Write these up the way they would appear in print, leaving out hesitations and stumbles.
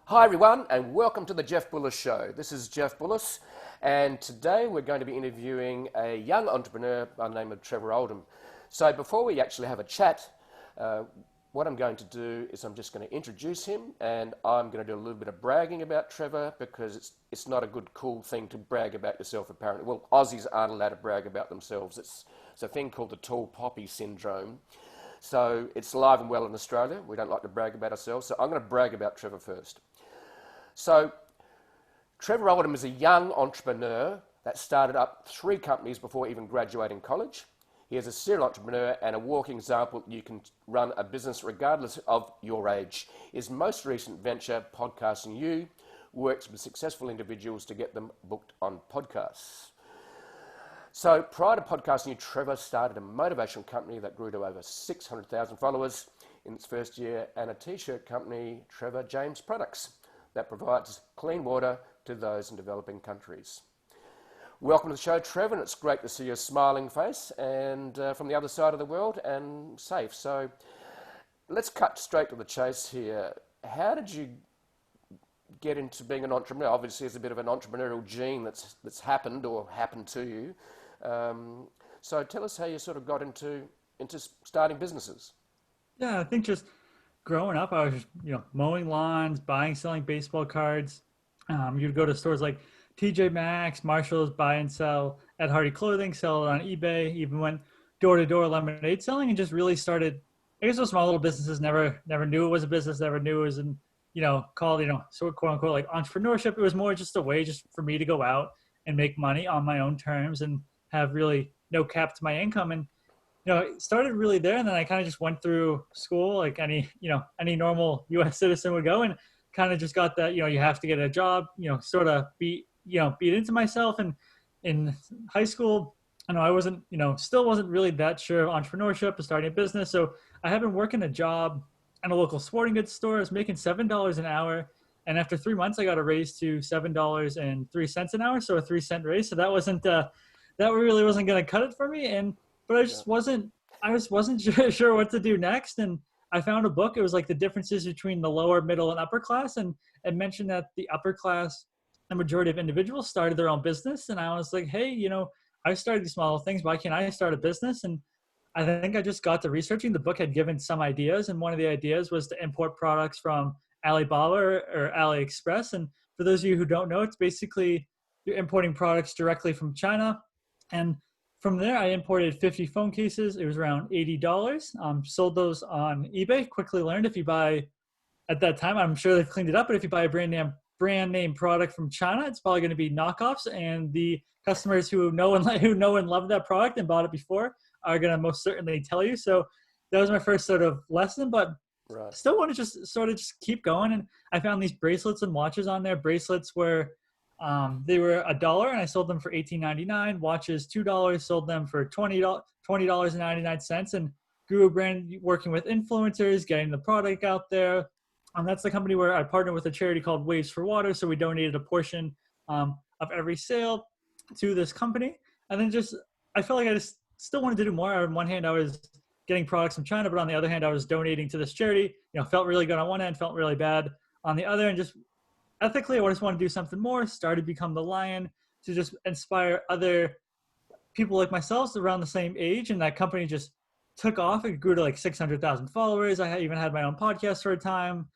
Hi everyone and welcome to the Jeff Bullis Show. This is Jeff Bullis and today we're going to be interviewing a young entrepreneur by the name of Trevor Oldham. So before we actually have a chat, what I'm going to do is I'm just going to introduce him and I'm going to do a little bit of bragging about Trevor because it's not a good cool thing to brag about yourself apparently. Well, Aussies aren't allowed to brag about themselves. It's a thing called the tall poppy syndrome. So it's alive and well in Australia. We don't like to brag about ourselves. So I'm going to brag about Trevor first. So Trevor Oldham is a young entrepreneur that started up 3 companies before even graduating college. He is a serial entrepreneur and a walking example you can run a business regardless of your age. His most recent venture, Podcasting You, works with successful individuals to get them booked on podcasts. So prior to Podcasting You, Trevor started a motivational company that grew to over 600,000 followers in its first year and a t-shirt company, Trevor James Products, that provides clean water to those in developing countries. Welcome to the show, Trevor, and it's great to see your smiling face and from the other side of the world and safe. So let's cut straight to the chase here. How did you get into being an entrepreneur? Obviously, there's a bit of an entrepreneurial gene that's happened or happened to you. So tell us how you sort of got into starting businesses. Yeah, I think just growing up, I was, mowing lawns, buying, selling baseball cards. You'd go to stores like TJ Maxx, Marshalls, buy and sell Ed Hardy clothing, sell it on eBay, even went door-to-door lemonade selling and just really started, I guess those small little businesses never knew it was a business, never knew it was called, sort of quote unquote like entrepreneurship. It was more just a way just for me to go out and make money on my own terms and have really no cap to my income. And it started really there, and then I kind of just went through school like any normal U.S. citizen would go, and kind of just got that, you have to get a job, sort of beat into myself. And in high school, I wasn't, still wasn't really that sure of entrepreneurship or starting a business. So I had been working a job at a local sporting goods store. I was making $7 an hour. And after 3 months, I got a raise to $7.03 an hour. So a 3-cent raise. So that really wasn't going to cut it for me. But I just wasn't sure what to do next. And I found a book. It was like the differences between the lower, middle, and upper class. And it mentioned that the upper class, the majority of individuals started their own business. And I was like, hey, I started these small things. Why can't I start a business? And I think I just got to researching. The book had given some ideas. And one of the ideas was to import products from Alibaba or AliExpress. And for those of you who don't know, it's basically you're importing products directly from China. And from there, I imported 50 phone cases. It was around $80. Sold those on eBay. Quickly learned if you buy, at that time, I'm sure they've cleaned it up, but if you buy a brand name product from China, it's probably going to be knockoffs. And the customers who know and love that product and bought it before are going to most certainly tell you. So that was my first sort of lesson, but Right. Still want to just keep going. And I found these bracelets and watches on there. Bracelets were they were $1 and I sold them for $18.99. Watches $2, sold them for $20.99, and grew a brand working with influencers, getting the product out there. That's the company where I partnered with a charity called Waves for Water. So we donated a portion of every sale to this company. And then I felt like I just still wanted to do more. On one hand, I was getting products from China, but on the other hand, I was donating to this charity. Felt really good on one end, felt really bad on the other, and just ethically, I just want to do something more. Started Become the Lion to just inspire other people like myself around the same age. And that company just took off. It grew to like 600,000 followers. I even had my own podcast for a time,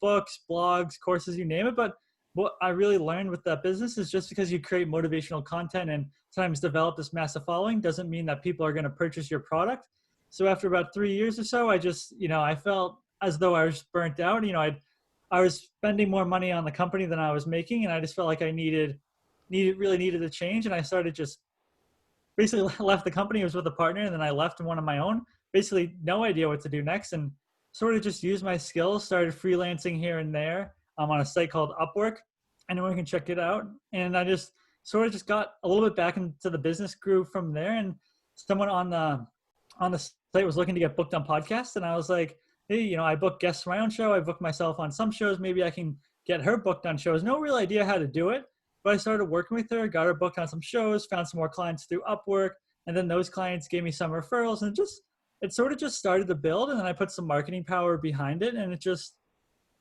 books, blogs, courses, you name it. But what I really learned with that business is just because you create motivational content and sometimes develop this massive following doesn't mean that people are going to purchase your product. So after about 3 years or so, I just, I felt as though I was burnt out. I was spending more money on the company than I was making, and I just felt like I really needed a change. And I started just basically left the company. I was with a partner, and then I left one of my own. Basically, no idea what to do next, and sort of just used my skills. Started freelancing here and there. I'm on a site called Upwork. Anyone can check it out. And I just sort of just got a little bit back into the business, grew from there. And someone on the site was looking to get booked on podcasts, and I was like, hey, I book guests for my own show. I book myself on some shows. Maybe I can get her booked on shows. No real idea how to do it, but I started working with her, got her booked on some shows, found some more clients through Upwork, and then those clients gave me some referrals, and it sort of just started to build. And then I put some marketing power behind it, and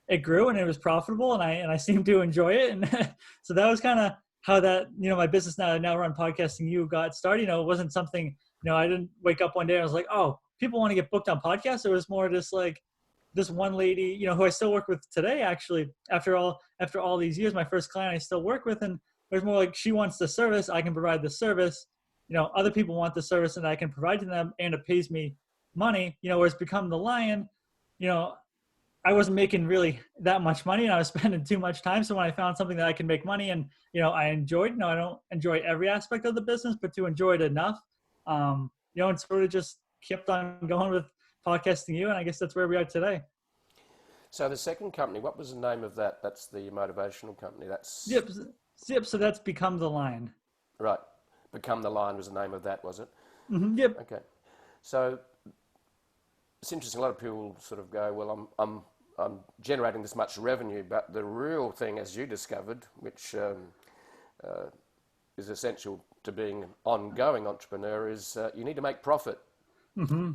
it grew and it was profitable, and I seemed to enjoy it. And so that was kind of how that, my business now run podcasting you got started. It wasn't something, I didn't wake up one day and I was like, oh, people want to get booked on podcasts. It was more just like this one lady, who I still work with today, actually, after all these years, my first client I still work with. And it was more like, she wants the service, I can provide the service. Other people want the service and I can provide to them, and it pays me money, where it's become the lion. I wasn't making really that much money and I was spending too much time. So when I found something that I can make money and, I enjoyed, I don't enjoy every aspect of the business, but to enjoy it enough, and sort of just kept on going with podcasting you. And I guess that's where we are today. So the second company, what was the name of that? That's the motivational company. That's Yep. So that's Become the Lion. right. Become the Lion was the name of that, was it? Mm-hmm. Yep. Okay. So it's interesting. A lot of people sort of go, well, I'm generating this much revenue, but the real thing, as you discovered, which is essential to being an ongoing entrepreneur, is you need to make profit. Mm-hmm.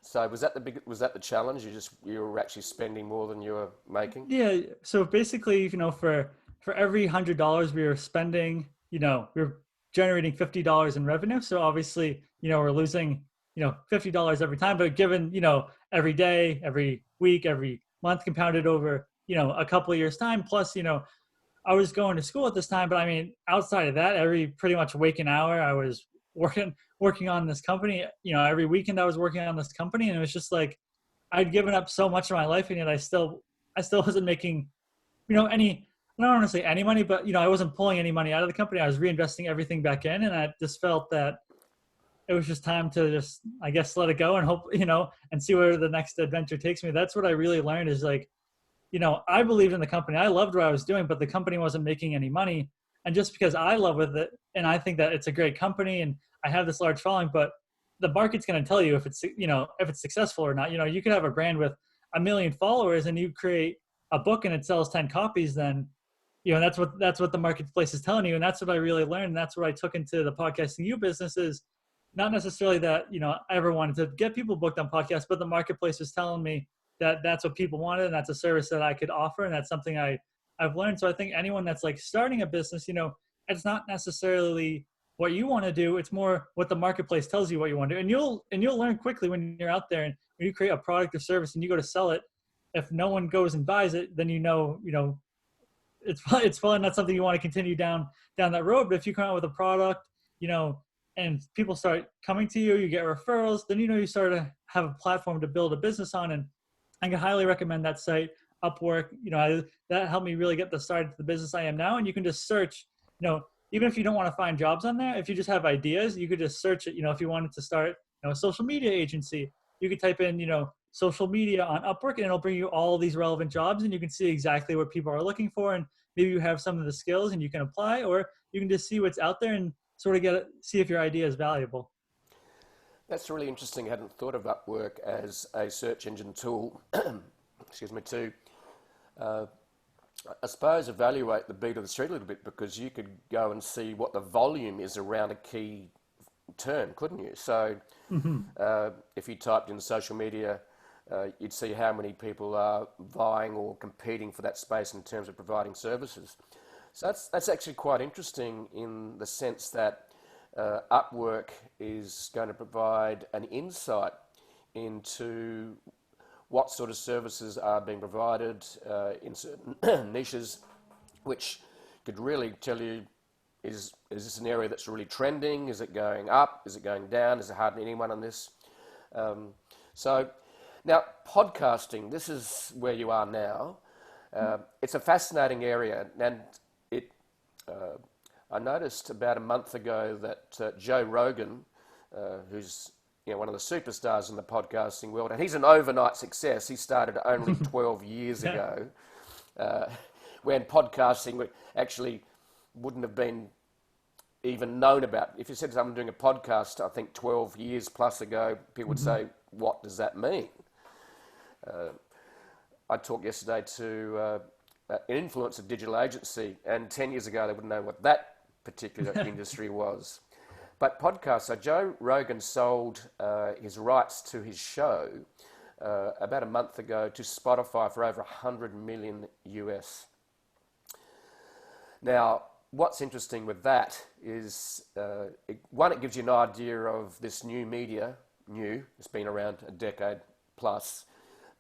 So was that the challenge? You were actually spending more than you were making? Yeah. So basically, for every $100 we were spending, we were generating $50 in revenue. So obviously, we're losing, $50 every time. But given, every day, every week, every month compounded over, a couple of years time, plus, I was going to school at this time, but I mean, outside of that, every pretty much waking hour, I was working on this company. Every weekend I was working on this company, and it was just like I'd given up so much of my life, and yet I still wasn't making, any. I don't want to say any money, but I wasn't pulling any money out of the company. I was reinvesting everything back in, and I just felt that it was just time to just, I guess, let it go and hope, and see where the next adventure takes me. That's what I really learned is like, I believed in the company. I loved what I was doing, but the company wasn't making any money. And just because I love with it, and I think that it's a great company and I have this large following, but the market's going to tell you if it's, if it's successful or not. You could have a brand with 1 million followers and you create a book and it sells 10 copies, then, that's what the marketplace is telling you. And that's what I really learned. And that's what I took into the podcasting you business is not necessarily that, I ever wanted to get people booked on podcasts, but the marketplace was telling me that that's what people wanted. And that's a service that I could offer. And that's something I've learned. So I think anyone that's like starting a business, it's not necessarily what you want to do. It's more what the marketplace tells you what you want to do. And you'll learn quickly when you're out there and when you create a product or service and you go to sell it. If no one goes and buys it, then it's probably not something you want to continue down that road. But if you come out with a product, and people start coming to you, you get referrals, then you start to have a platform to build a business on. And I can highly recommend that site, Upwork. That helped me really get the start to the business I am now. And you can just search, even if you don't want to find jobs on there, if you just have ideas, you could just search it. If you wanted to start, a social media agency, you could type in, social media on Upwork, and it'll bring you all these relevant jobs, and you can see exactly what people are looking for. And maybe you have some of the skills and you can apply, or you can just see what's out there and sort of see if your idea is valuable. That's really interesting. I hadn't thought of Upwork as a search engine tool, excuse me, to, I suppose, evaluate the beat of the street a little bit, because you could go and see what the volume is around a key term, couldn't you? So if you typed in social media, you'd see how many people are vying or competing for that space in terms of providing services. So that's actually quite interesting in the sense that Upwork is going to provide an insight into what sort of services are being provided in certain niches, which could really tell you, is this an area that's really trending? Is it going up? Is it going down? Is there hardly anyone on this? So now, podcasting, this is where you are now. It's a fascinating area, and I noticed about a month ago that Joe Rogan, who's one of the superstars in the podcasting world, and he's an overnight success. He started only 12 years ago, when podcasting actually wouldn't have been even known about. If you said I'm doing a podcast, I think 12 years plus ago, people would say, what does that mean? I talked yesterday to an influencer digital agency, and 10 years ago they wouldn't know what that particular industry was. But podcasts, so Joe Rogan sold his rights to his show about a month ago to Spotify for over 100 million US. Now, what's interesting with that is, it gives you an idea of this new media, it's been around a decade plus,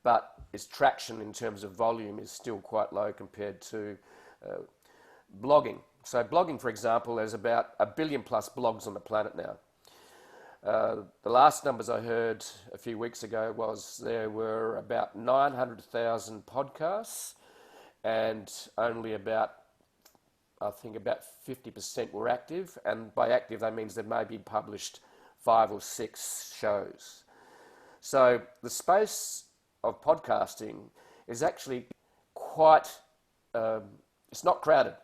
but its traction in terms of volume is still quite low compared to blogging. So blogging, for example, there's about 1 billion plus blogs on the planet now. The last numbers I heard a few weeks ago was there were about 900,000 podcasts, and only about 50% were active. And by active, that means they may be published 5 or 6 shows. So the space of podcasting is actually quite, it's not crowded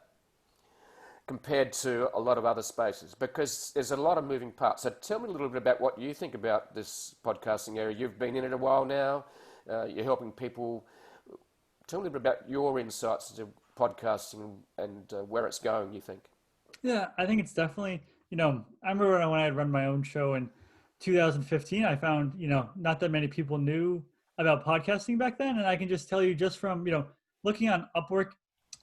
compared to a lot of other spaces, because there's a lot of moving parts. So tell me a little bit about what you think about this podcasting area. You've been in it a while now. You're helping people. Tell me a little bit about your insights into podcasting and where it's going, you think. Yeah, I think it's definitely, I remember when I had run my own show in 2015, I found, not that many people knew about podcasting back then. And I can just tell you just from, looking on Upwork,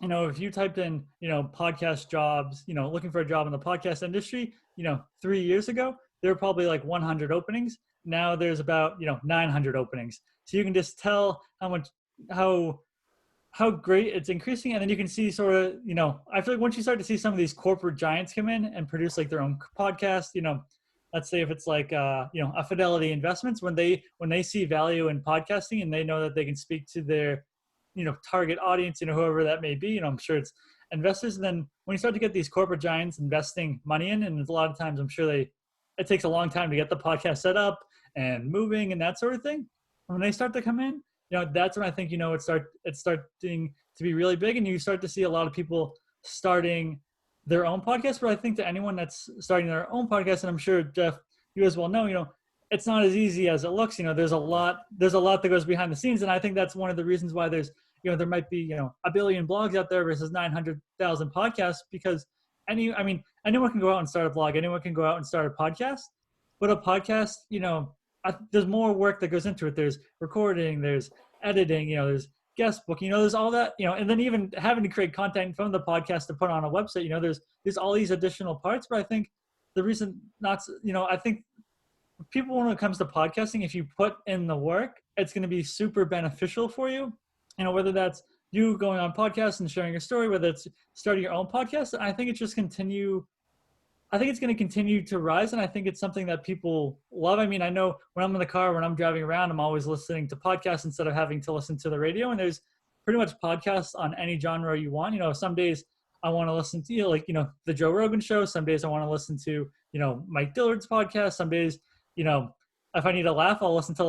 if you typed in, podcast jobs, looking for a job in the podcast industry, 3 years ago, there were probably like 100 openings. Now there's about, 900 openings. So you can just tell how great it's increasing. And then you can see sort of, I feel like once you start to see some of these corporate giants come in and produce like their own podcast, let's say if it's like, a Fidelity Investments, when they see value in podcasting and they know that they can speak to their, target audience, whoever that may be, I'm sure it's investors. And then when you start to get these corporate giants investing money in, and a lot of times I'm sure it takes a long time to get the podcast set up and moving and that sort of thing. When they start to come in, that's when I think, it's starting to be really big, and you start to see a lot of people starting their own podcast. But I think to anyone that's starting their own podcast, and I'm sure, Jeff, you as well know, it's not as easy as it looks. There's a lot that goes behind the scenes. And I think that's one of the reasons why there's, there might be, 1 billion blogs out there versus 900,000 podcasts, because anyone can go out and start a blog. Anyone can go out and start a podcast, but a podcast, there's more work that goes into it. There's recording, there's editing, there's guest booking, there's all that, and then even having to create content from the podcast to put on a website, there's all these additional parts. But I think the reason I think people, when it comes to podcasting, if you put in the work, it's going to be super beneficial for you. Whether that's you going on podcasts and sharing your story, whether it's starting your own podcast, I think it's going to continue to rise. And I think it's something that people love. I mean, I know when I'm in the car, when I'm driving around, I'm always listening to podcasts instead of having to listen to the radio. And there's pretty much podcasts on any genre you want. Some days I want to listen to, the Joe Rogan show. Some days I want to listen to, Mike Dillard's podcast. Some days, if I need a laugh, I'll listen to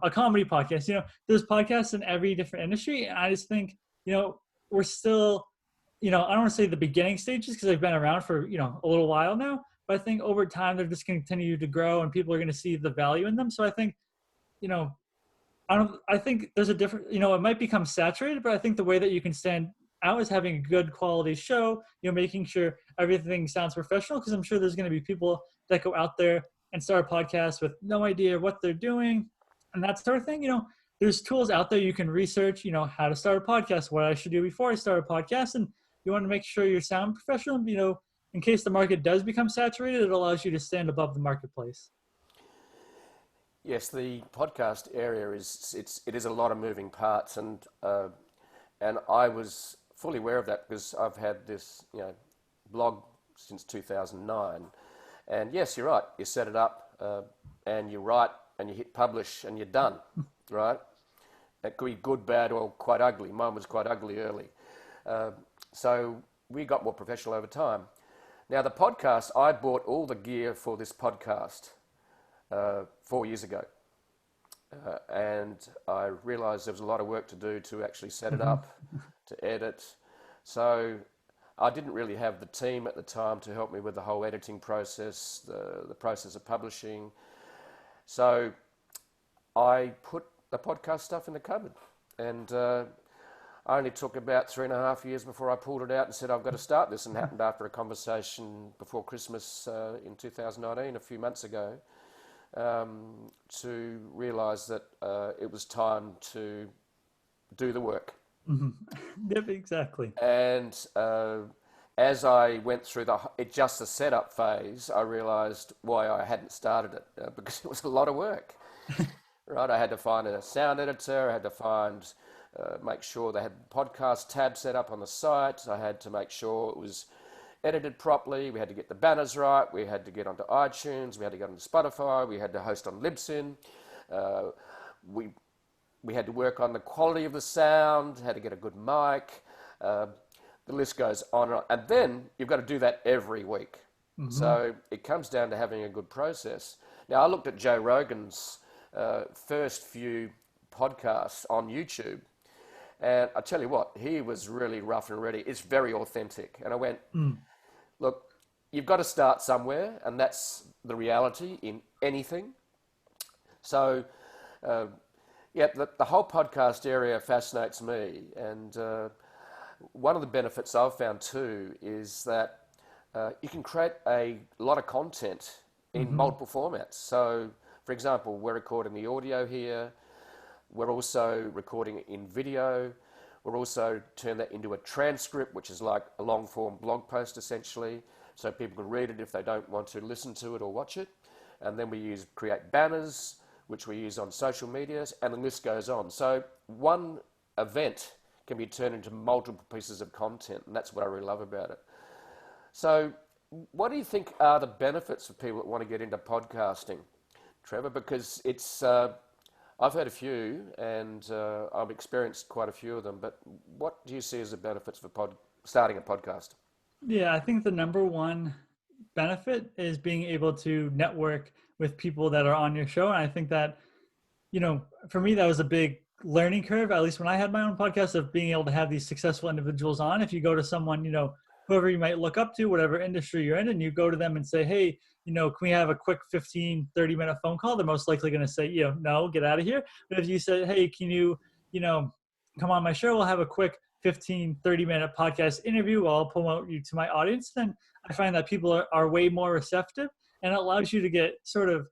a comedy podcast. There's podcasts in every different industry. And I just think, we're still, I don't want to say the beginning stages, because they've been around for, a little while now, but I think over time, they're just going to continue to grow and people are going to see the value in them. So I think, I think there's a different, it might become saturated, but I think the way that you can stand out is having a good quality show, making sure everything sounds professional, because I'm sure there's going to be people that go out there and start a podcast with no idea what they're doing and that sort of thing. There's tools out there you can research, how to start a podcast, what I should do before I start a podcast. And you want to make sure you sound professional, in case the market does become saturated, it allows you to stand above the marketplace. Yes, the podcast area it is a lot of moving parts, and I was fully aware of that because I've had this blog since 2009. And yes, you're right. You set it up and you write and you hit publish and you're done, right? It could be good, bad, or quite ugly. Mine was quite ugly early. So we got more professional over time. Now, the podcast, I bought all the gear for this podcast 4 years ago. And I realized there was a lot of work to do to actually set it up, to edit. So I didn't really have the team at the time to help me with the whole editing process, the process of publishing. So I put the podcast stuff in the cupboard, and I only took about 3.5 years before I pulled it out and said, I've got to start this, and happened after a conversation before Christmas in 2019, a few months ago, to realise that it was time to do the work. Hmm. Yep, exactly. And as I went through just the setup phase, I realised why I hadn't started it because it was a lot of work. Right, I had to find a sound editor. I had to make sure they had the podcast tab set up on the site. I had to make sure it was edited properly. We had to get the banners right. We had to get onto iTunes. We had to get onto Spotify. We had to host on Libsyn. Uh, we we had to work on the quality of the sound. Had to get a good mic. Uh, the list goes on and on. And then you've got to do that every week. Hmm. So it comes down to having a good process. Now I looked at Joe Rogan's first few podcasts on YouTube. And I tell you what, he was really rough and ready. It's very authentic. And I went, Mm. look, you've got to start somewhere, and that's the reality in anything. So, uh, yeah, the whole podcast area fascinates me. And one of the benefits I've found too is that you can create a lot of content in Hmm. multiple formats. So, for example, we're recording the audio here. We're also recording it in video. We're also turn that into a transcript, which is like a long form blog post essentially, so people can read it if they don't want to listen to it or watch it. And then we create banners, which we use on social medias, and the list goes on. So one event can be turned into multiple pieces of content, and that's what I really love about it. So, what do you think are the benefits for people that want to get into podcasting, Trevor? Because I've heard a few, and I've experienced quite a few of them. But what do you see as the benefits for starting a podcast? Yeah, I think the number one benefit is being able to network with people that are on your show. And I think that, for me, that was a big learning curve, at least when I had my own podcast, of being able to have these successful individuals on. If you go to someone, whoever you might look up to, whatever industry you're in, and you go to them and say, hey, can we have a quick 15, 30-minute phone call? They're most likely going to say, no, get out of here. But if you said, hey, can you know, come on my show, we'll have a quick 15, 30-minute podcast interview, I'll promote you to my audience, then I find that people are way more receptive, and it allows you to get sort of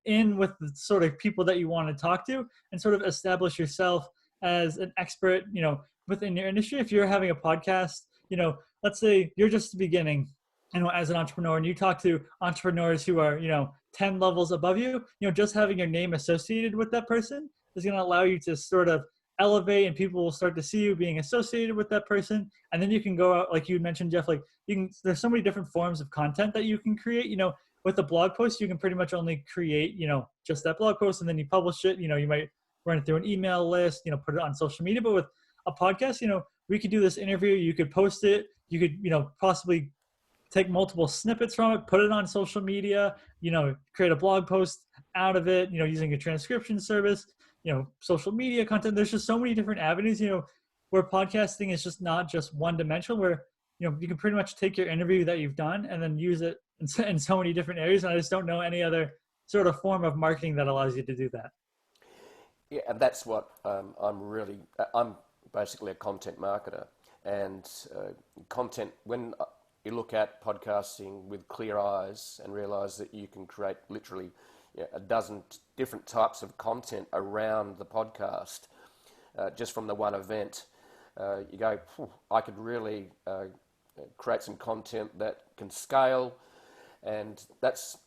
in with the sort of people that you want to talk to, and sort of establish yourself as an expert, within your industry. If you're having a podcast, let's say you're just beginning, as an entrepreneur, and you talk to entrepreneurs who are, 10 levels above you, just having your name associated with that person is going to allow you to sort of elevate, and people will start to see you being associated with that person. And then you can go out, like you mentioned, Jeff, like there's so many different forms of content that you can create. With a blog post, you can pretty much only create, just that blog post, and then you publish it. You might run it through an email list, put it on social media. But with a podcast, we could do this interview, you could post it, you could, possibly take multiple snippets from it, put it on social media, create a blog post out of it, using a transcription service, social media content. There's just so many different avenues, where podcasting is just not just one dimensional, where, you can pretty much take your interview that you've done and then use it in so many different areas. And I just don't know any other sort of form of marketing that allows you to do that. Yeah, and that's what I'm basically a content marketer. And content, when you look at podcasting with clear eyes and realize that you can create literally a dozen different types of content around the podcast just from the one event, you go, I could really create some content that can scale. And that's,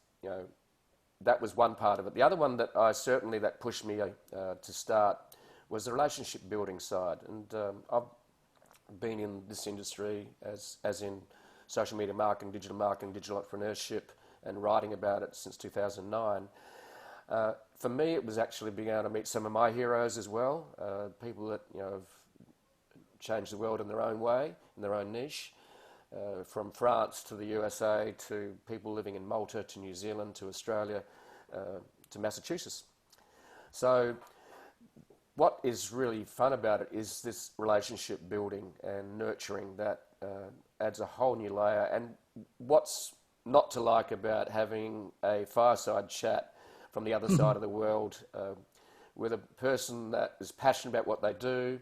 that was one part of it. The other one that pushed me to start was the relationship building side. And I've been in this industry as in social media marketing, digital entrepreneurship, and writing about it since 2009. For me, it was actually being able to meet some of my heroes as well, people that have changed the world in their own way, in their own niche. From France to the USA to people living in Malta to New Zealand to Australia to Massachusetts. So what is really fun about it is this relationship building and nurturing that adds a whole new layer. And what's not to like about having a fireside chat from the other side of the world with a person that is passionate about what they do.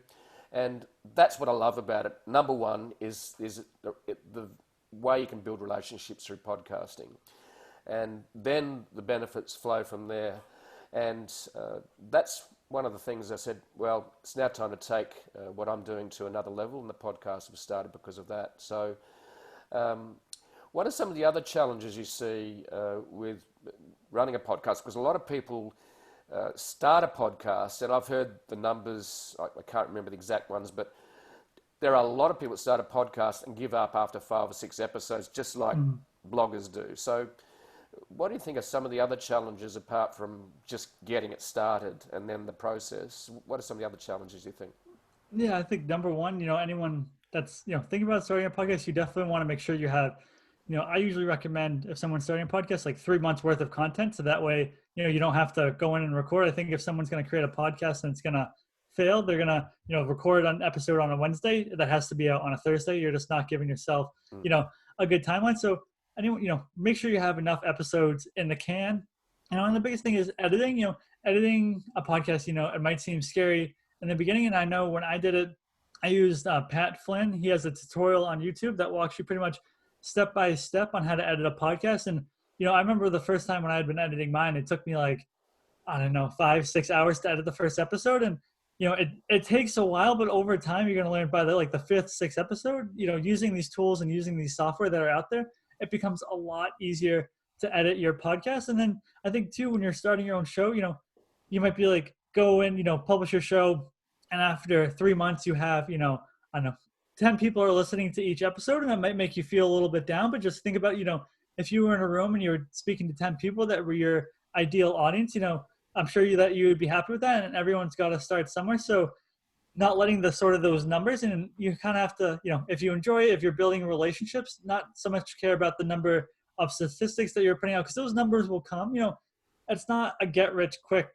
And that's what I love about it. Number one is the way you can build relationships through podcasting. and then the benefits flow from there. And that's one of the things I said, well, it's now time to take what I'm doing to another level, and the podcast was started because of that. So what are some of the other challenges you see with running a podcast? Because a lot of people start a podcast, and I've heard the numbers, I can't remember the exact ones, but there are a lot of people that start a podcast and give up after 5 or 6 episodes, just like bloggers do. So what do you think are some of the other challenges apart from just getting it started and then the process? What are some of the other challenges you think? Yeah, I think number one, anyone that's, thinking about starting a podcast, you definitely want to make sure you have, I usually recommend if someone's starting a podcast, like 3 months worth of content. So that way, you don't have to go in and record. I think if someone's going to create a podcast and it's going to fail, they're going to, record an episode on a Wednesday that has to be out on a Thursday. You're just not giving yourself, a good timeline. So anyone, make sure you have enough episodes in the can. And the biggest thing is editing. Editing a podcast, it might seem scary in the beginning. And I know when I did it, I used Pat Flynn. He has a tutorial on YouTube that walks you pretty much step by step on how to edit a podcast. And, I remember the first time when I had been editing mine, it took me like, I don't know, 5-6 hours to edit the first episode. And, it takes a while, but over time, you're going to learn by the 5th, 6th episode, using these tools and using these software that are out there, it becomes a lot easier to edit your podcast. And then I think too, when you're starting your own show, you might be like, go in, publish your show. And after 3 months, you have, I don't know, 10 people are listening to each episode, and that might make you feel a little bit down. But just think about, if you were in a room and you were speaking to 10 people that were your ideal audience, I'm sure that you would be happy with that. And everyone's got to start somewhere. So not letting the sort of those numbers, and you kind of have to, if you enjoy it, if you're building relationships, not so much care about the number of statistics that you're putting out, because those numbers will come. It's not a get rich quick,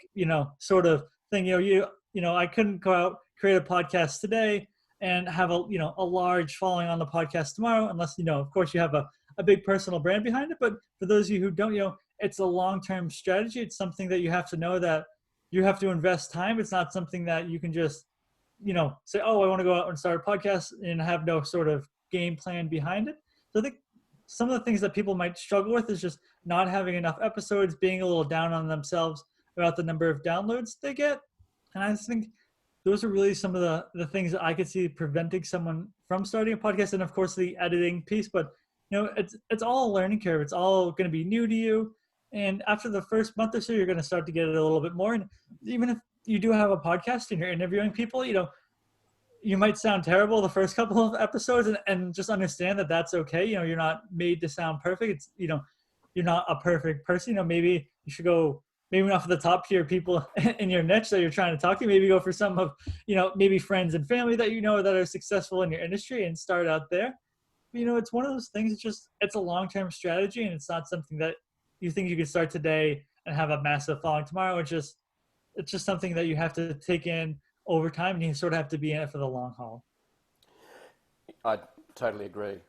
sort of thing. I couldn't go out, create a podcast today and have a large following on the podcast tomorrow, unless, of course you have a big personal brand behind it. But for those of you who don't, it's a long-term strategy. It's something that you have to know that you have to invest time. It's not something that you can just, say, oh, I want to go out and start a podcast and have no sort of game plan behind it. So I think some of the things that people might struggle with is just not having enough episodes, being a little down on themselves about the number of downloads they get. And I just think those are really some of the things that I could see preventing someone from starting a podcast. And of course the editing piece, but it's all a learning curve. It's all going to be new to you. And after the first month or so, you're going to start to get it a little bit more. And even if you do have a podcast and you're interviewing people, you might sound terrible the first couple of episodes, and just understand that that's okay. You're not made to sound perfect. It's, you're not a perfect person. Maybe you should go, maybe not for the top tier people in your niche that you're trying to talk to. Maybe go for some of, maybe friends and family that that are successful in your industry, and start out there. But, it's one of those things. It's a long-term strategy, and it's not something that you think you could start today and have a massive following tomorrow. It's just something that you have to take in over time, and you sort of have to be in it for the long haul. I totally agree.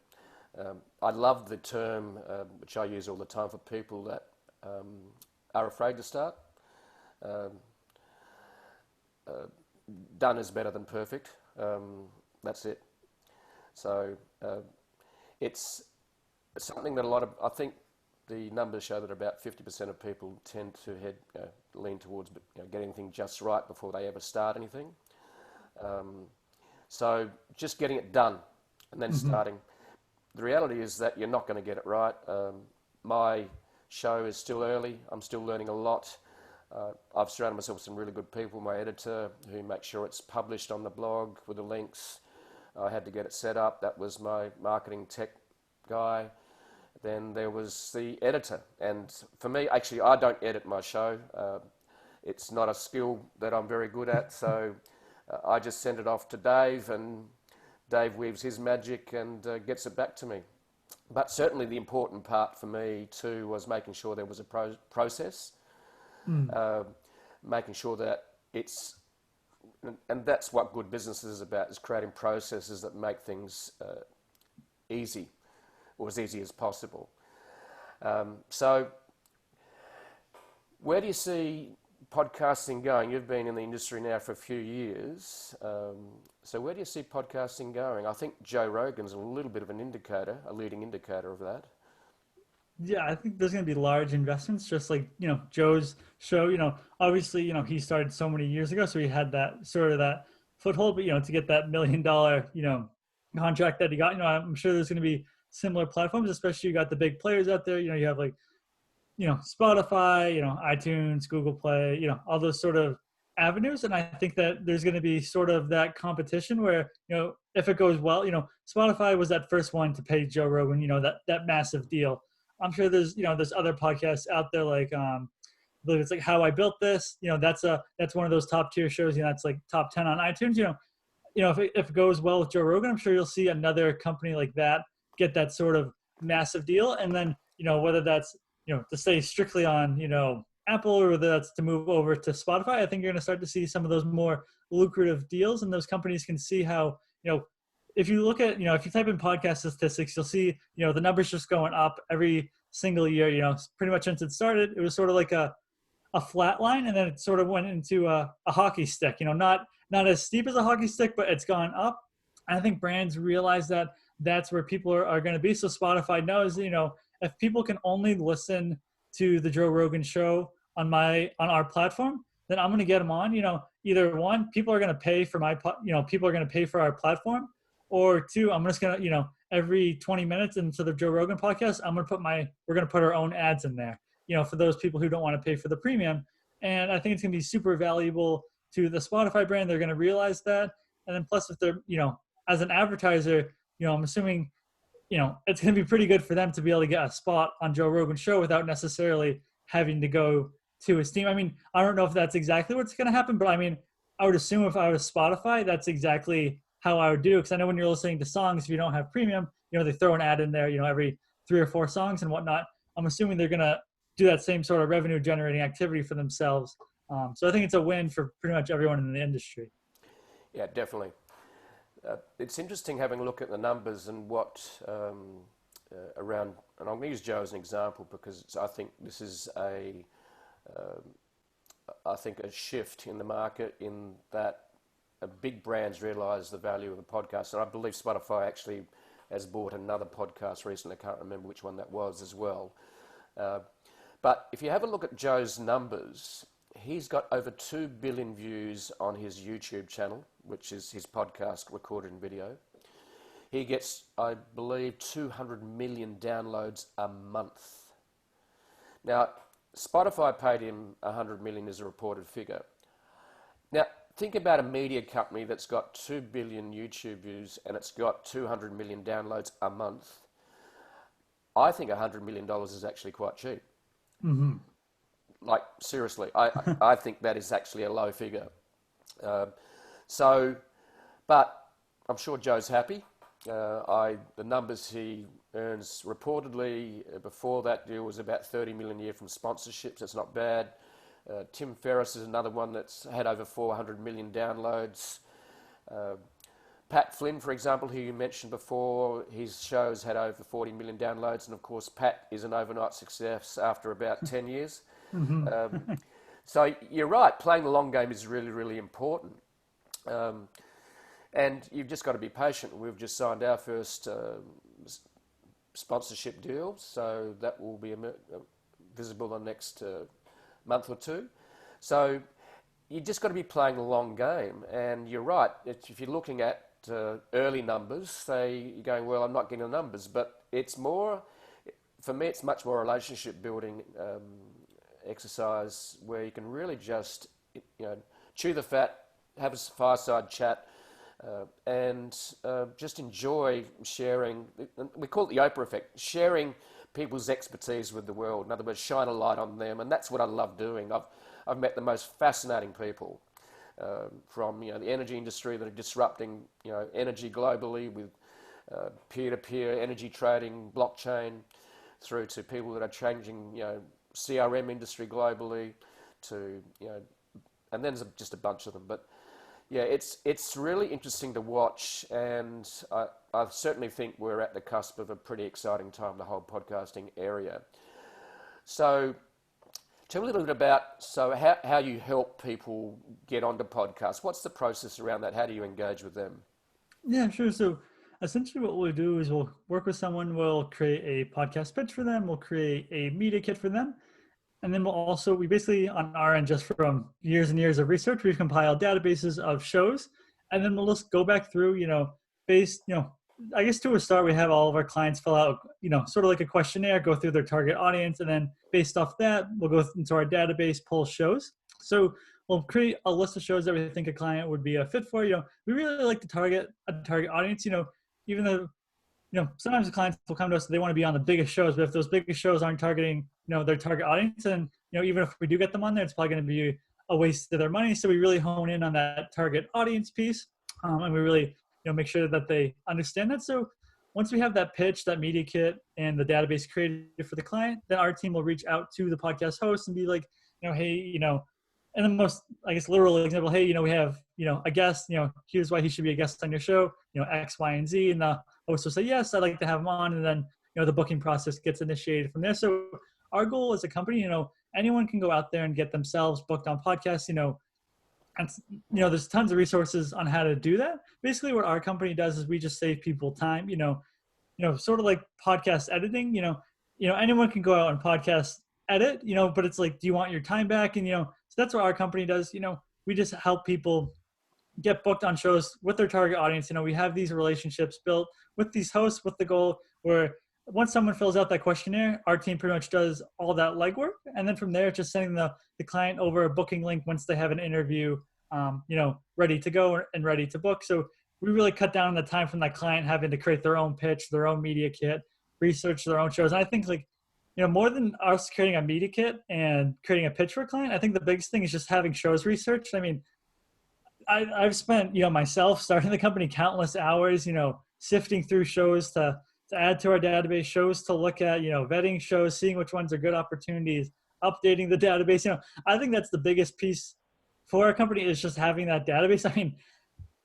I love the term, which I use all the time for people that are afraid to start. Done is better than perfect. That's it. So it's something that I think the numbers show that about 50% of people tend to lean towards getting things just right before they ever start anything. So just getting it done and then starting. The reality is that you're not going to get it right. My show is still early. I'm still learning a lot. I've surrounded myself with some really good people. My editor, who makes sure it's published on the blog with the links. I had to get it set up. That was my marketing tech guy. Then there was the editor. And for me, actually, I don't edit my show. It's not a skill that I'm very good at. So I just send it off to Dave, and Dave weaves his magic and gets it back to me. But certainly the important part for me too was making sure there was a process, making sure that it's, and that's what good business is about, is creating processes that make things easy, or as easy as possible. So where do you see podcasting going? You've been in the industry now for a few years. So where do you see podcasting going? I think Joe Rogan's a little bit of an indicator, a leading indicator of that. Yeah, I think there's going to be large investments, just like, Joe's show. Obviously, he started so many years ago, so he had that sort of that foothold. But to get that $1 million, contract that he got, I'm sure there's going to be similar platforms. Especially you got the big players out there. You have like Spotify, iTunes, Google Play, all those sort of avenues. And I think that there's going to be sort of that competition where, if it goes well, Spotify was that first one to pay Joe Rogan, that massive deal. I'm sure there's other podcasts out there like, I believe it's like How I Built This, that's one of those top tier shows, that's like top 10 on iTunes, if it goes well with Joe Rogan, I'm sure you'll see another company like that get that sort of massive deal. And then, whether that's, to stay strictly on, Apple, or whether that's to move over to Spotify, I think you're going to start to see some of those more lucrative deals. And those companies can see how, if you look at, if you type in podcast statistics, you'll see, the numbers just going up every single year, pretty much since it started. It was sort of like a flat line, and then it sort of went into a hockey stick. Not as steep as a hockey stick, but it's gone up. And I think brands realize that that's where people are going to be. So Spotify knows, if people can only listen to the Joe Rogan show on our platform, then I'm going to get them on. Either one, people are going to pay for people are going to pay for our platform, or two, I'm just going to, every 20 minutes into the Joe Rogan podcast, we're going to put our own ads in there, for those people who don't want to pay for the premium. And I think it's going to be super valuable to the Spotify brand. They're going to realize that. And then plus, if they're, as an advertiser, I'm assuming, it's going to be pretty good for them to be able to get a spot on Joe Rogan's show without necessarily having to go to his team. I mean, I don't know if that's exactly what's going to happen, but I mean, I would assume if I was Spotify, that's exactly how I would do. Because I know when you're listening to songs, if you don't have premium, they throw an ad in there, every 3 or 4 songs and whatnot. I'm assuming they're going to do that same sort of revenue generating activity for themselves. So I think it's a win for pretty much everyone in the industry. Yeah, definitely. It's interesting having a look at the numbers and what around, and I'm going to use Joe as an example because I think this is a shift in the market in that big brands realise the value of the podcast. And I believe Spotify actually has bought another podcast recently. I can't remember which one that was as well. But if you have a look at Joe's numbers, he's got over 2 billion views on his YouTube channel, which is his podcast recorded in video. He gets, I believe, 200 million downloads a month. Now, Spotify paid him 100 million as a reported figure. Now, think about a media company that's got 2 billion YouTube views and it's got 200 million downloads a month. I think $100 million is actually quite cheap. Mm-hmm. Like, seriously, I think that is actually a low figure. But I'm sure Joe's happy. The numbers he earns reportedly before that deal was about 30 million a year from sponsorships. That's not bad. Tim Ferriss is another one that's had over 400 million downloads. Pat Flynn, for example, who you mentioned before, his show's had over 40 million downloads. And of course, Pat is an overnight success after about 10 years. Mm-hmm. So you're right, playing the long game is really, really important. And you've just got to be patient. We've just signed our first sponsorship deal, so that will be visible in the next month or two. So you just got to be playing the long game. And you're right, if you're looking at early numbers, you're going, well, I'm not getting the numbers. But it's more, for me, it's much more relationship building exercise where you can really just, chew the fat, have a fireside chat, and just enjoy sharing. We call it the Oprah effect, sharing people's expertise with the world. In other words, shine a light on them, and that's what I love doing. I've met the most fascinating people from the energy industry that are disrupting energy globally with peer-to-peer energy trading, blockchain, through to people that are changing CRM industry globally, to and then there's just a bunch of them. But yeah, it's really interesting to watch, and I certainly think we're at the cusp of a pretty exciting time in the whole podcasting area. So tell me a little bit about how you help people get onto podcasts. What's the process around that? How do you engage with them? Yeah, sure. So essentially what we'll do is we'll work with someone, we'll create a podcast pitch for them, we'll create a media kit for them. And then we basically on our end, just from years and years of research, we've compiled databases of shows. And then we'll just go back through, I guess to a start, we have all of our clients fill out, sort of like a questionnaire, go through their target audience. And then based off that, we'll go into our database, pull shows. So we'll create a list of shows that we think a client would be a fit for. We really like to target a target audience, even though sometimes the clients will come to us, they want to be on the biggest shows, but if those biggest shows aren't targeting, their target audience, then, even if we do get them on there, it's probably going to be a waste of their money. So we really hone in on that target audience piece. And we really, make sure that they understand that. So once we have that pitch, that media kit, and the database created for the client, then our team will reach out to the podcast host and be like, hey, in the most, I guess, literal example, hey, we have, a guest, here's why he should be a guest on your show, X, Y, and Z. And the host will say, yes, I'd like to have him on. And then, the booking process gets initiated from there. So our goal as a company, anyone can go out there and get themselves booked on podcasts, and, there's tons of resources on how to do that. Basically what our company does is we just save people time, sort of like podcast editing, anyone can go out and podcast edit, but it's like, do you want your time back? And, so that's what our company does. We just help people get booked on shows with their target audience. We have these relationships built with these hosts with the goal where once someone fills out that questionnaire, our team pretty much does all that legwork. And then from there, just sending the client over a booking link once they have an interview, ready to go and ready to book. So we really cut down on the time from that client having to create their own pitch, their own media kit, research their own shows. And I think more than us creating a media kit and creating a pitch for a client, I think the biggest thing is just having shows researched. I mean, I've spent, myself starting the company countless hours, sifting through shows to add to our database, shows to look at, vetting shows, seeing which ones are good opportunities, updating the database. I think that's the biggest piece for our company is just having that database. I mean,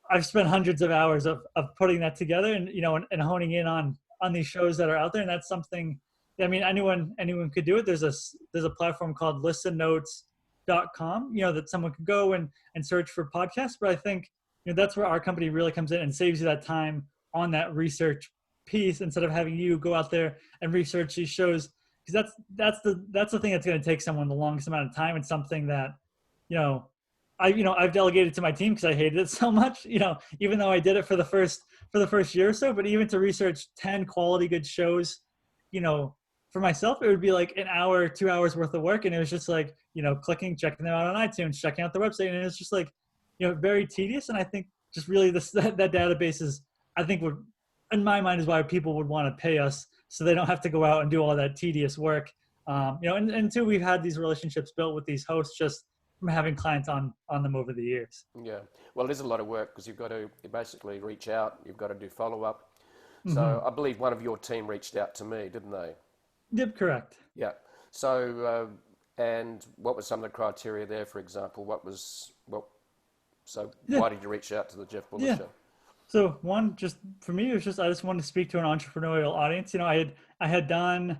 I've spent hundreds of hours of putting that together and, and honing in on these shows that are out there. And that's something, I mean, anyone could do it. There's a platform called listennotes.com, that someone could go and search for podcasts. But I think, that's where our company really comes in and saves you that time on that research piece instead of having you go out there and research these shows. Because that's the thing that's going to take someone the longest amount of time and something that, I've delegated to my team because I hated it so much, even though I did it for the first year or so, but even to research 10 quality good shows, for myself, it would be like an hour, 2 hours worth of work. And it was just like, checking them out on iTunes, checking out the website. And it's just like, very tedious. And I think just really that database is, I think would, in my mind, is why people would want to pay us so they don't have to go out and do all that tedious work. And two, we've had these relationships built with these hosts just from having clients on them over the years. Yeah. Well, it is a lot of work because you've got to basically reach out. You've got to do follow-up. Mm-hmm. So I believe one of your team reached out to me, didn't they? Yep, correct. Yeah. So, and what was some of the criteria there, for example? Why did you reach out to the Jeff Bullis Show? So one, just for me, it was just, I just wanted to speak to an entrepreneurial audience. I had done,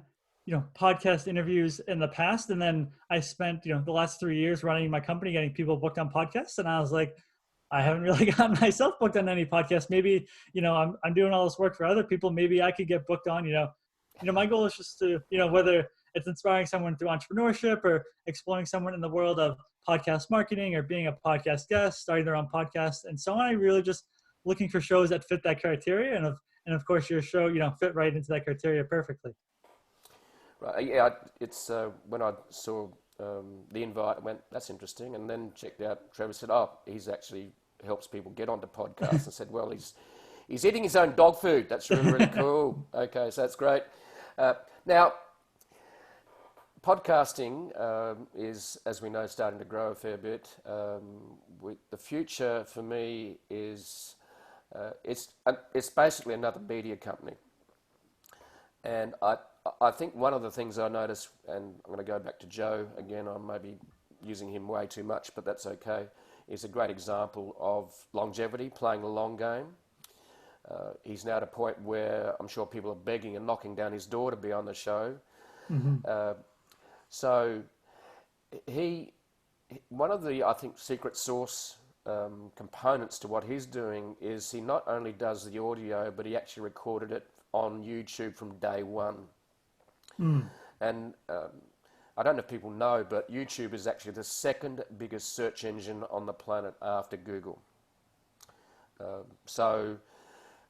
podcast interviews in the past, and then I spent, the last 3 years running my company, getting people booked on podcasts. And I was like, I haven't really gotten myself booked on any podcasts. Maybe, I'm doing all this work for other people. Maybe I could get booked on, my goal is just to, whether it's inspiring someone through entrepreneurship or exploring someone in the world of podcast marketing or being a podcast guest, starting their own podcast and so on. I really just looking for shows that fit that criteria. And of course your show, fit right into that criteria perfectly. Right. Yeah. It's when I saw the invite, I went, that's interesting. And then checked out, Trevor said, oh, he's actually helps people get onto podcasts and said, well, he's eating his own dog food. That's really, really cool. Okay. So that's great. Now, podcasting is, as we know, starting to grow a fair bit. The future for me is it's basically another media company, and I think one of the things I noticed, and I'm going to go back to Joe again. I may be using him way too much, but that's okay. Is a great example of longevity, playing the long game. He's now at a point where I'm sure people are begging and knocking down his door to be on the show. Mm-hmm. So one of the, I think, secret sauce components to what he's doing is he not only does the audio, but he actually recorded it on YouTube from day one. Mm. And I don't know if people know, but YouTube is actually the second biggest search engine on the planet after Google.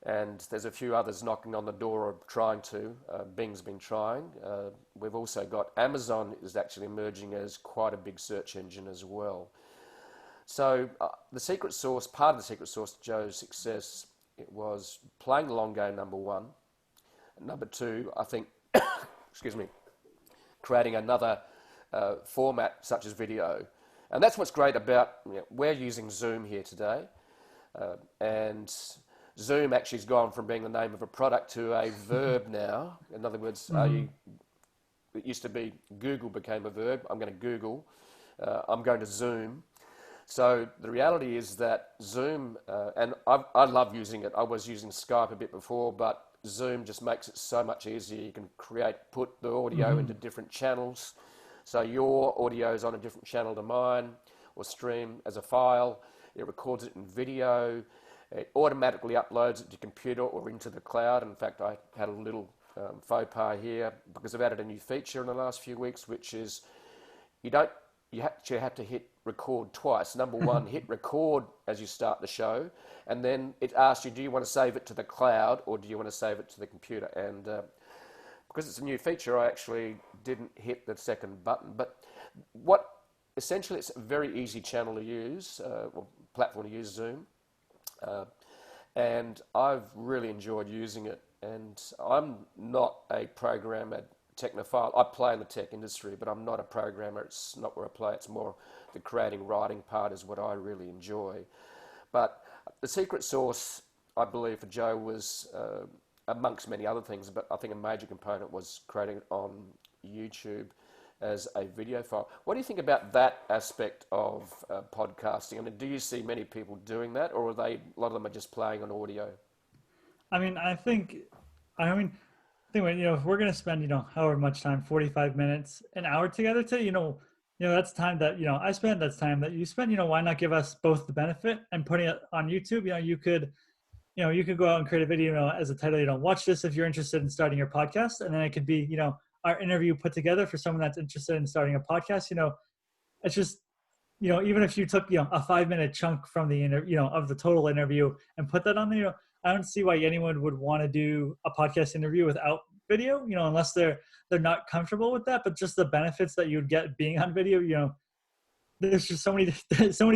And there's a few others knocking on the door or trying to. Bing's been trying. We've also got Amazon is actually emerging as quite a big search engine as well. So the secret sauce, part of the secret sauce to Joe's success, it was playing the long game, number one. Number two, I think, excuse me, creating another format such as video. And that's what's great about, we're using Zoom here today. And Zoom actually has gone from being the name of a product to a verb now. In other words, it used to be Google became a verb. I'm going to Google. I'm going to Zoom. So the reality is that Zoom, and I love using it. I was using Skype a bit before, but Zoom just makes it so much easier. You can put the audio into different channels. So your audio is on a different channel to mine, or stream as a file. It records it in video. It automatically uploads it to your computer or into the cloud. In fact, I had a little faux pas here because I've added a new feature in the last few weeks, which is you actually have to hit record twice. Number one, hit record as you start the show, and then it asks you, do you want to save it to the cloud or do you want to save it to the computer? And because it's a new feature, I actually didn't hit the second button. But essentially, it's a very easy channel to use, or platform to use, Zoom. And I've really enjoyed using it. And I'm not a programmer, technophile. I play in the tech industry, but I'm not a programmer. It's not where I play. It's more the creating, writing part is what I really enjoy. But the secret sauce, I believe, for Joe was, amongst many other things, but I think a major component was creating it on YouTube as a video file. What do you think about that aspect of podcasting? I mean, do you see many people doing that, or a lot of them are just playing on audio? I think when, if we're going to spend, however much time, 45 minutes, an hour together that's time that, I spend, that's time that you spend, why not give us both the benefit and putting it on YouTube? You could go out and create a video, as a title, watch this if you're interested in starting your podcast. And then it could be, our interview put together for someone that's interested in starting a podcast. It's just, even if you took, a 5-minute chunk from the of the total interview and put that on there, I don't see why anyone would want to do a podcast interview without video, unless they're not comfortable with that. But just the benefits that you'd get being on video, there's just so many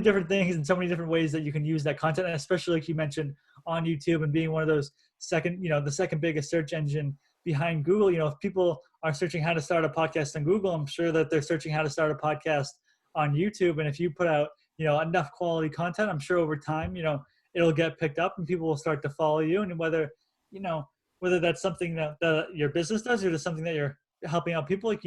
different things and so many different ways that you can use that content, and especially like you mentioned on YouTube and being one of those the second biggest search engine behind Google. If people are searching how to start a podcast on Google, I'm sure that they're searching how to start a podcast on YouTube. And if you put out, enough quality content, I'm sure over time, it'll get picked up and people will start to follow you. And whether that's something that your business does or just something that you're helping out people, like,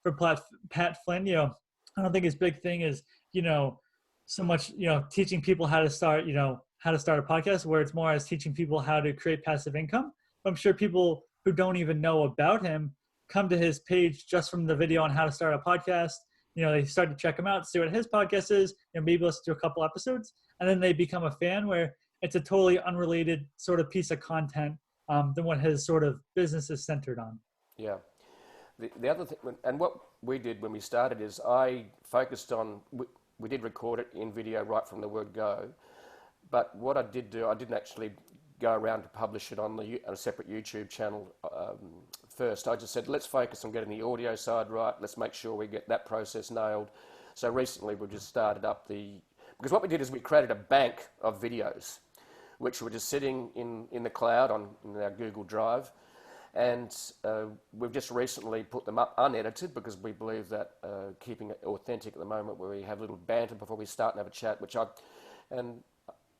for Pat Flynn, I don't think his big thing is, so much, teaching people how to start a podcast, where it's more as teaching people how to create passive income. I'm sure people who don't even know about him come to his page just from the video on how to start a podcast. They start to check him out, see what his podcast is, maybe listen to a couple episodes, and then they become a fan, where it's a totally unrelated sort of piece of content than what his sort of business is centered on. Yeah. The other thing, and what we did when we started is I focused on, we did record it in video right from the word go, but what I did do, I didn't actually go around to publish it on a separate YouTube channel first. I just said, let's focus on getting the audio side right. Let's make sure we get that process nailed. So recently we just started up because what we did is we created a bank of videos, which were just sitting in the cloud in our Google Drive. And we've just recently put them up unedited, because we believe that keeping it authentic at the moment, where we have a little banter before we start and have a chat,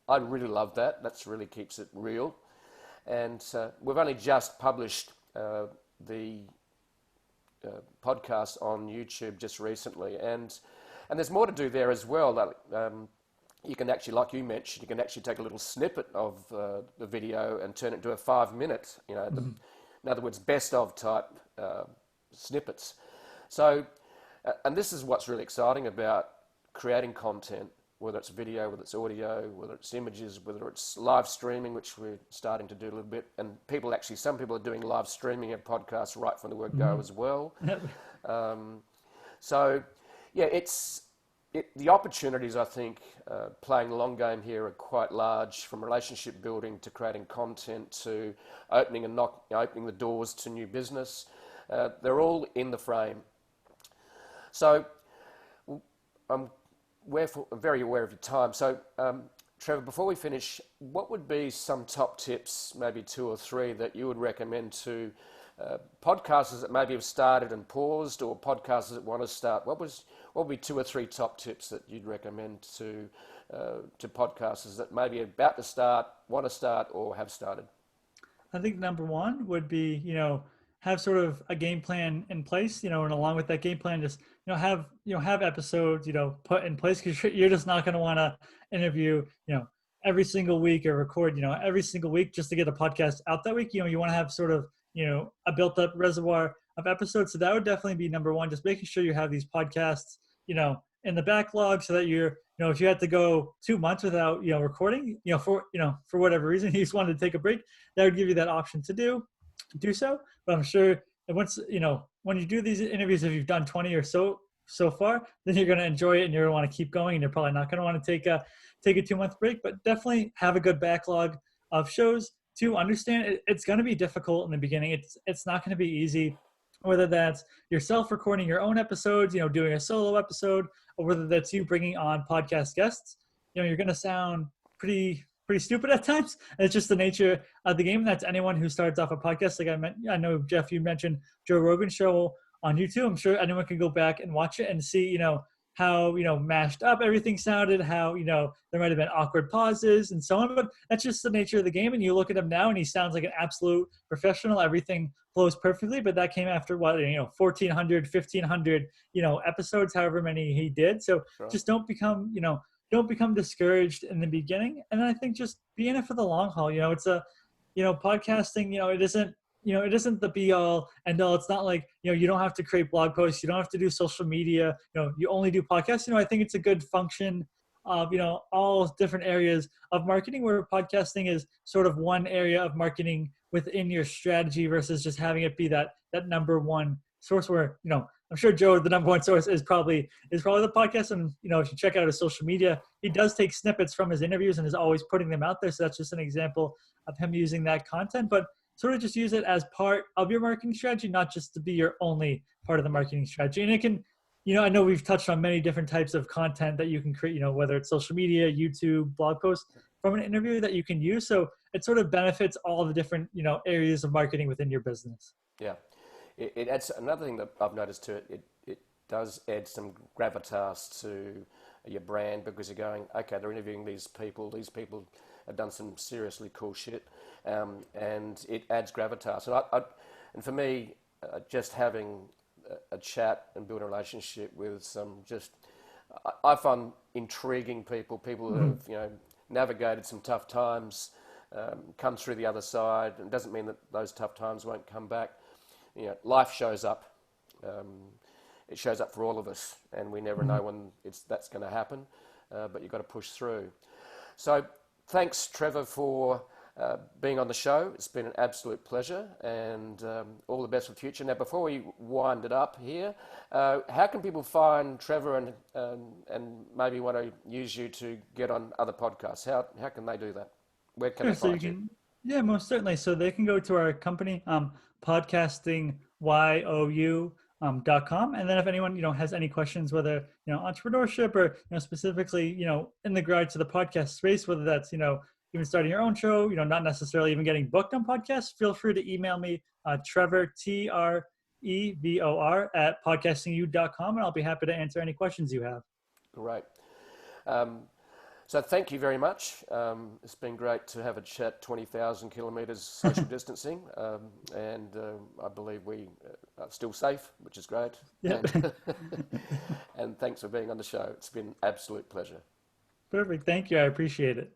I really love that. That's really keeps it real. And we've only just published the podcast on YouTube just recently, and there's more to do there as well. You can actually, like you mentioned, you can actually take a little snippet of the video and turn it into a 5-minute, in other words, best of type snippets. So, and this is what's really exciting about creating content. whether it's video, whether it's audio, whether it's images, whether it's live streaming, which we're starting to do a little bit. And some people are doing live streaming of podcasts right from the word go as well. Um, so, yeah, the opportunities, I think, playing the long game here are quite large, from relationship building to creating content to opening the doors to new business. They're all in the frame. So I'm very aware of your time. So, Trevor, before we finish, what would be some top tips, maybe 2 or 3, that you would recommend to podcasters that maybe have started and paused, or podcasters that want to start? What would be 2 or 3 top tips that you'd recommend to podcasters that maybe are about to start, want to start, or have started? I think number one would be, have sort of a game plan in place, and along with that game plan, just, have episodes, put in place, because you're just not going to want to interview, every single week, or record, every single week just to get a podcast out that week. You want to have sort of, a built up reservoir of episodes. So that would definitely be number one, just making sure you have these podcasts, in the backlog, so that you're, if you had to go 2 months without, recording, for whatever reason, you just wanted to take a break, that would give you that option to do so. But I'm sure that once, when you do these interviews, if you've done 20 or so far, then you're going to enjoy it and you're going to want to keep going, and you're probably not going to want to take a 2-month break. But definitely have a good backlog of shows. To understand it's going to be difficult in the beginning. It's not going to be easy, whether that's yourself recording your own episodes, doing a solo episode, or whether that's you bringing on podcast guests. You're going to sound pretty stupid at times. And it's just the nature of the game. And that's anyone who starts off a podcast. Like I know, Jeff, you mentioned Joe Rogan's show on YouTube. I'm sure anyone can go back and watch it and see, how, mashed up everything sounded, how, there might have been awkward pauses and so on. But that's just the nature of the game. And you look at him now and he sounds like an absolute professional. Everything flows perfectly. But that came after 1,400, 1,500, episodes, however many he did. So Sure. Just don't become discouraged in the beginning. And then I think just be in it for the long haul. It's podcasting, it isn't the be all end all. It's not like, you don't have to create blog posts. You don't have to do social media. You only do podcasts. I think it's a good function of, all different areas of marketing, where podcasting is sort of one area of marketing within your strategy, versus just having it be that number one source, where, I'm sure Joe, the number one source is probably the podcast. And, if you check out his social media, he does take snippets from his interviews and is always putting them out there. So that's just an example of him using that content, but sort of just use it as part of your marketing strategy, not just to be your only part of the marketing strategy. And it can, I know we've touched on many different types of content that you can create, whether it's social media, YouTube, blog posts from an interview that you can use. So it sort of benefits all the different, areas of marketing within your business. Yeah. It adds another thing that I've noticed to it. It does add some gravitas to your brand, because you're going, okay, they're interviewing these people. These people have done some seriously cool shit, and it adds gravitas. And for me, just having a chat and build a relationship with some I find intriguing people who have navigated some tough times, come through the other side. And it doesn't mean that those tough times won't come back. Life shows up. It shows up for all of us, and we never know when that's going to happen. But you've got to push through. So thanks, Trevor, for being on the show. It's been an absolute pleasure, and all the best for the future. Now, before we wind it up here, how can people find Trevor and maybe want to use you to get on other podcasts? How can they do that? Where can they find you? Yeah, most certainly. So they can go to our company, podcastingyou.com. And then if anyone, has any questions, whether, entrepreneurship or, specifically, in regard to the podcast space, whether that's, even starting your own show, not necessarily even getting booked on podcasts, feel free to email me, Trevor, Trevor, at podcastingyou.com, and I'll be happy to answer any questions you have. Great. So thank you very much. It's been great to have a chat, 20,000 kilometres social distancing, and I believe we are still safe, which is great. Yep. And thanks for being on the show. It's been an absolute pleasure. Perfect. Thank you. I appreciate it.